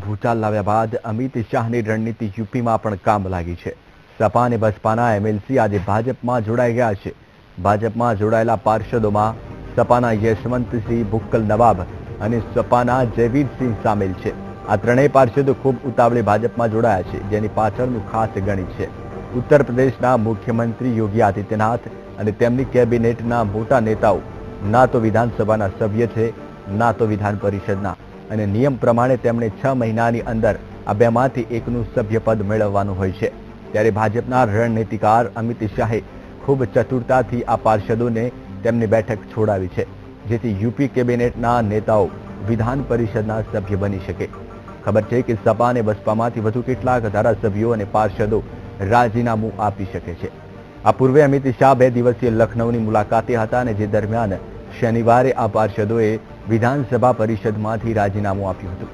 ભૂચાલ લાવ્યા બાદ અમિત શાહની રણનીતિ યુપીમાં પણ કામ લાગી છે। સપા અને બસપાના એમએલસી આજે ભાજપમાં જોડાઈ ગયા છે। ભાજપમાં જોડાયેલા પાર્ષદોમાં સપાના યશવંતસિંહ ભુક્કલ નવાબ અને સપાના જયવીરસિંહ સામેલ છે। આ ત્રણેય પાર્ષદો ખૂબ ઉતાવળે ભાજપમાં જોડાયા છે, જેની પાછળનું ખાસ ગણિત છે। ઉત્તર પ્રદેશના મુખ્યમંત્રી યોગી આદિત્યનાથ અને તેમની કેબિનેટના મોટા નેતાઓ ના તો વિધાનસભાના સભ્ય છે, ના તો વિધાન પરિષદના, અને નિયમ પ્રમાણે તેમણે 6 મહિનાની અંદર આ બેમાંથી એકનું સભ્યપદ મેળવવાનું હોય છે। ત્યારે ભાજપના રણનીતિકાર અમિત શાહે ખૂબ ચતુરતાથી આ પાર્ષદોને તેમની બેઠક છોડાવી છે, જેથી યુપી કેબિનેટના નેતાઓ વિધાન પરિષદના સભ્ય બની શકે। ખબર છે કે સપા અને બસપામાંથી વધુ કેટલાક ધારાસભ્યો અને પાર્ષદો રાજીનામું આપી શકે છે। આ પૂર્વે અમિત શાહ 2 દિવસીય લખનૌની મુલાકાતે હતા અને જે દરમિયાન શનિવારે આ પાર્ષદોએ વિધાનસભા પરિષદમાંથી રાજીનામું આપ્યું હતું।